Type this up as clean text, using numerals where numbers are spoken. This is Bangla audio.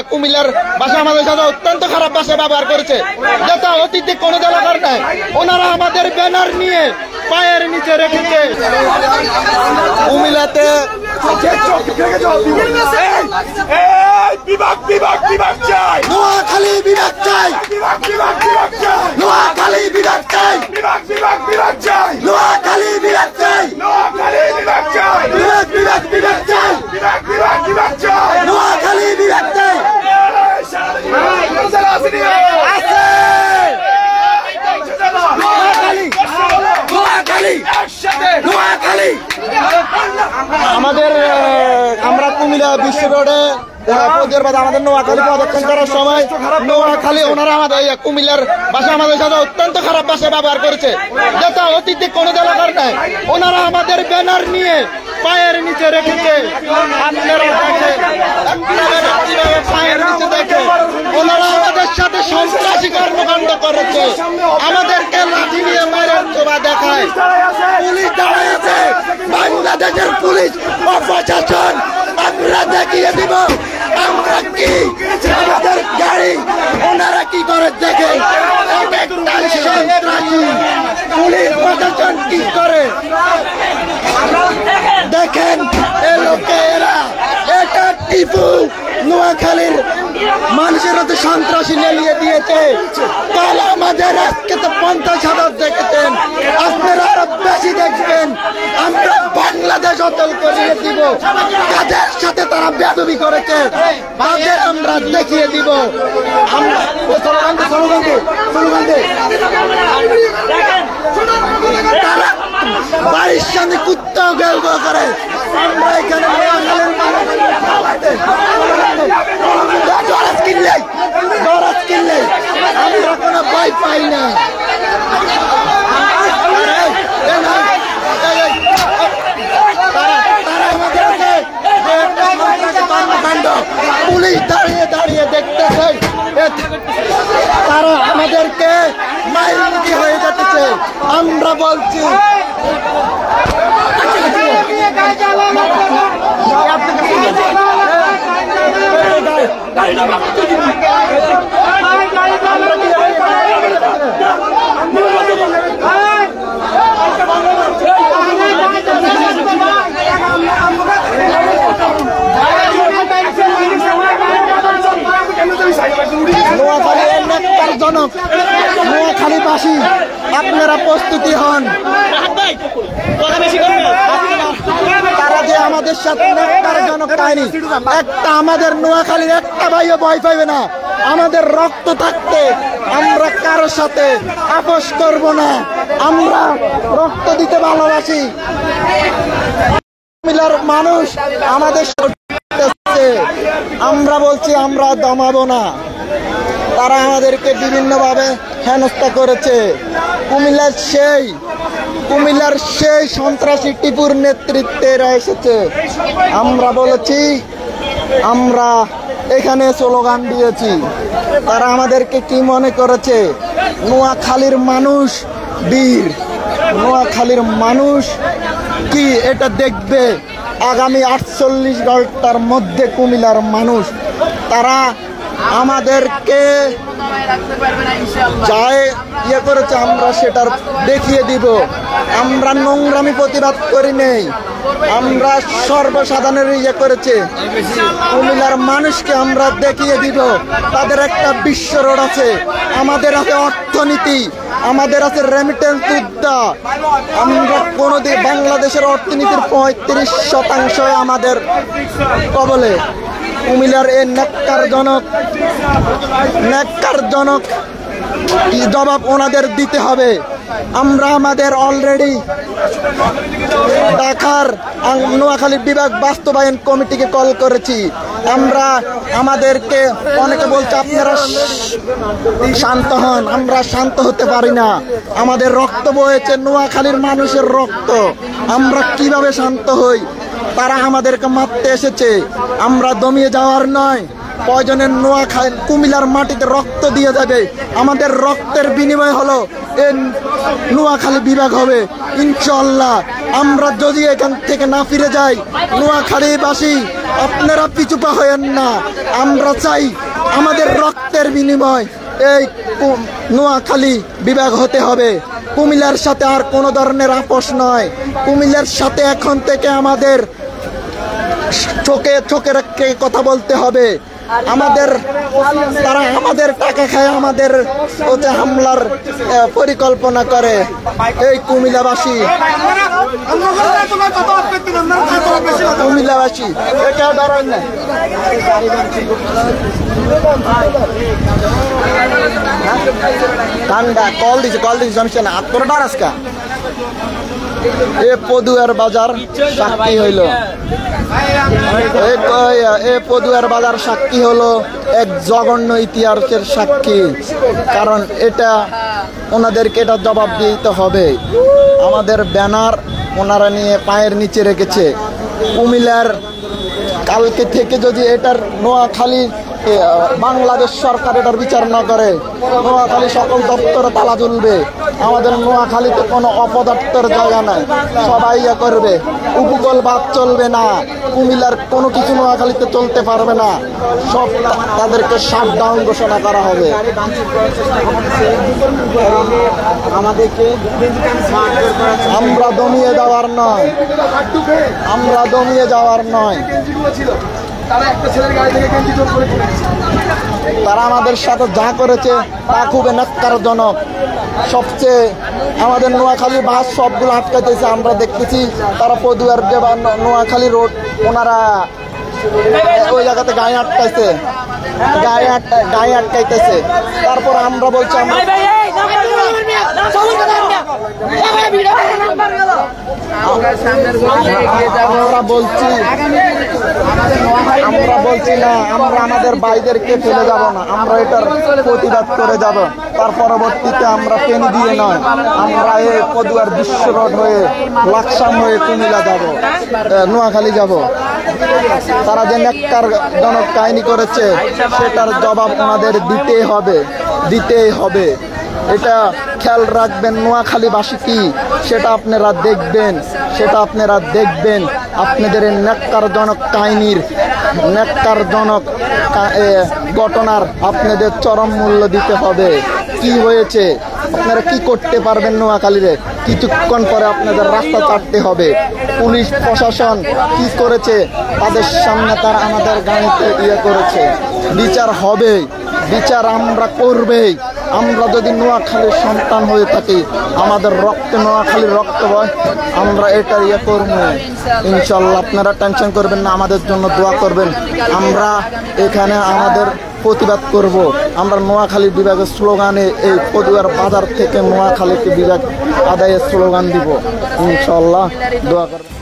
কুমিল্লার ভাষা আমাদের সাথে অত্যন্ত খারাপ ভাষা ব্যবহার করেছে, যেটা অতীতে কোনো এলাকার নাই। ওনারা আমাদের ব্যানার নিয়ে পায়ের নিচে রেখেছে। কুমিল্লাতে বিভাগ বিভাগ বিভাগ চাই, নোয়াখালী বিভাগ চাই, নোয়াখালী বিভাগ চাই, বিভাগ বিভাগ বিভাগ চাই, নোয়াখালী বিভাগ চাই, নোয়াখালী বিভাগ চাই, বিভাগ বিভাগ বিভাগ চাই, বিভাগ বিভাগ বিভাগ চাই, নোয়াখালী বিভাগ চাই। আমাদের আমরা কুমিল্লা বিশ্ব রোডে আমাদের নোয়াখালী প্রদক্ষিণ করার সময় নোয়াখালী ওনারা আমাদের কুমিল্লার ভাষা আমাদের সাথে অত্যন্ত খারাপ ভাষা ব্যবহার করেছে, যেটা অতীতে কোনো এলাকার নাই। ওনারা আমাদের ব্যানার নিয়ে পায়ের নিচে রেখেছে। আপনারা পায়ের নিচে দেখে ওনারা আমাদের সাথে সন্ত্রাসী কর্মকাণ্ড করেছে, আমাদেরকে লাঠি নিয়ে মায়ের চোবা দেখায়। পুলিশ দাঁড়ায় আছে, বাংলাদেশের পুলিশ ও প্রশাসন। আমরা দেখিয়ে দিব আমরা কি আমাদের গাড়ি ওনারা কি করে দেখে। সন্ত্রাসী পুলিশ প্রশাসন কি করে দেখেন। এ লোকেরা এটা টিপু নোয়াখালীর মানুষের হাতে সন্ত্রাসী লেলিয়ে দিয়েছে। কাল আমাদের আজকে তো 50,000 দেখেছেন, আপনারা আরো বেশি দেখবেন। আমরা বাংলাদেশ অচল করিয়ে দিব। কাদের সাথে তারা বেয়াদবি করেছে তাদের আমরা দেখিয়ে দিব। আমরা বাড়ির সামনে কুত্তাও গেল করে। আমরা এখানে আমরা কোনো ভয় পাই না। পুলিশ দাঁড়িয়ে দাঁড়িয়ে দেখতেছে, তারা আমাদেরকে মাইরমুখী হয়ে যেতেছে। আমরা বলছি নোয়াখালীবাসী আপনারা প্রস্তুতি হন। তারা যে আমাদের সাথে ন্যাক্কারজনক কাহিনী, একটা আমাদের নোয়াখালীর একটা ভাইও ভয় পাইবে না। আমাদের রক্ত থাকতে আমরা কারোর সাথে আপোষ করব না। আমরা রক্ত দিতে ভালোবাসি। কুমিল্লার মানুষ আমাদের আমরা বলছি আমরা দমাবো না। তারা আমাদেরকে বিভিন্নভাবে হেনস্থা করেছে। কুমিল্লার সেই সন্ত্রাসী টিপুর নেতৃত্বে এরা এসেছে। আমরা বলেছি আমরা এখানে স্লোগান দিয়েছি। তারা আমাদেরকে কি মনে করেছে? নোয়াখালীর মানুষ বীর, নোয়াখালীর মানুষ কি এটা দেখবে আগামী 48 ঘন্টার মধ্যে কুমিল্লার মানুষ। তারা আমাদেরকে চায় ইয়ে করেছে, আমরা সেটার দেখিয়ে দিব। আমরা নোংরামি প্রতিবাদ করি নেই, আমরা সর্বসাধারণের ইয়ে করেছে। কুমিল্লার মানুষকে আমরা দেখিয়ে দিব তাদের একটা বিশ্ব রোড আছে, আমাদের আছে অর্থনীতি, আমাদের আছে রেমিটেন্স উদ্যা। আমরা কোনোদিন বাংলাদেশের অর্থনীতির 35% আমাদের কবলে। কুমিল্লার এই ন্যাক্কারজনক জবাব ওনাদের দিতে হবে। আমরা আমাদের অলরেডি ঢাকার নোয়াখালী বিভাগ বাস্তবায়ন কমিটিকে কল করেছি। আমরা আমাদেরকে অনেকে বলছে আপনারা শান্ত হন, আমরা শান্ত হতে পারি না। আমাদের রক্ত বয়েছে, নোয়াখালীর মানুষের রক্ত। আমরা কিভাবে শান্ত হই? তারা আমাদেরকে মারতে এসেছে, আমরা দমিয়ে যাওয়ার নয়। প্রয়োজনের কুমিল্লার মাটিতে রক্ত দিয়ে যাবে। আমাদের রক্তের বিনিময় হলো এই নোয়াখালী বিভাগ হবে ইনশাআল্লাহ। আমরা যদি এখান থেকে না ফিরে যাই, নোয়াখালীবাসী আপনারা পিছুপা হয়েন না। আমরা চাই আমাদের রক্তের বিনিময় এই নোয়াখালী বিভাগ হতে হবে। কুমিল্লার সাথে আর কোনো ধরনের আপোষ নয়। কুমিল্লার সাথে এখন থেকে আমাদের চোখে রেখে কথা বলতে হবে। তারা আমাদের টাকা খায়, আমাদের হামলার পরিকল্পনা করে। এই কুমিল্লাবাসী এটা ধরেন না, ঠান্ডা কল দিছে জমছে না। তোর ডর আজকা এ পদুয়ার বাজার সাক্ষী হইল, এ পদুয়ার বাজার সাক্ষী হলো এক জঘন্য ইতিহাসের সাক্ষী। কারণ এটা ওনাদেরকে এটা জবাব দিতে হবে। আমাদের ব্যানার ওনারা নিয়ে পায়ের নিচে রেখেছে। কুমিল্লার কালকে থেকে যদি এটার নোয়াখালী বাংলাদেশ সরকার এটার বিচার না করে, নোয়াখালী সকল দপ্তরে তালা ঝুলবে। আমাদের নোয়াখালীতে কোনো অপদার্থের জায়গা নাই, সবাই করবে। উপকূলবাদ চলবে না, কুমিল্লার কোনো কিছু নোয়াখালীতে চলতে পারবে না। সব তাদেরকে শাটডাউন ঘোষণা করা হবে। আমরা দমিয়ে যাওয়ার নয়, আমরা দমিয়ে যাওয়ার নয়। তারা আমাদের সাথে যা করেছে তা খুবই ন্যাক্কারজনক। সবচেয়ে আমাদের নোয়াখালী বাস সবগুলো আটকাইতেছে। আমরা দেখতেছি তারা পদুয়ার যে নোয়াখালী রোড ওনারা ওই জায়গাতে গায়ে আটকাইছে, গায়ে আটকাইতেছে। তারপর আমরা বলছি আমরা বলছি না আমরা আমাদের ভাইদেরকে ফেলে যাব না, আমরা এটার প্রতিবাদ করে যাব। তার পরবর্তীতে আমরা ফেনী দিয়ে নয়, আমরা এই পদুয়ার বিশ্ব রোড হয়ে লাকসাম হয়ে কুমিল্লা যাব, নোয়াখালী যাব। তারা যে ন্যাক্কারজনক কাহিনী করেছে সেটার জবাব ওনাদের দিতেই হবে। এটা খেয়াল রাখবেন। নোয়াখালীবাসী কি সেটা আপনারা দেখবেন। আপনাদের ন্যাক্কারজনক কাহিনীর, ন্যাক্কারজনক ঘটনার আপনাদের চরম মূল্য দিতে হবে। কি হয়েছে, আপনারা কি করতে পারবেন নোয়াখালীরে? কিছুক্ষণ পরে আপনাদের রাস্তা ছাড়তে হবে। পুলিশ প্রশাসন কি করেছে, তাদের সামনে তারা আমাদের গাড়িতে করেছে। বিচার হবে, বিচার আমরা করবেই। আমরা যদি নোয়াখালীর সন্তান হয়ে থাকি, আমাদের রক্তে নোয়াখালীর রক্ত বয়, আমরা এটা করবো ইনশাল্লাহ। আপনারা টেনশন করবেন না, আমাদের জন্য দোয়া করবেন। আমরা এখানে আমাদের প্রতিবাদ করব। আমরা নোয়াখালী বিভাগের স্লোগানে এই পদুয়ার বাজার থেকে নোয়াখালীকে বিভাগ আদায়ের স্লোগান দিব ইনশাল্লাহ। দোয়া করবেন।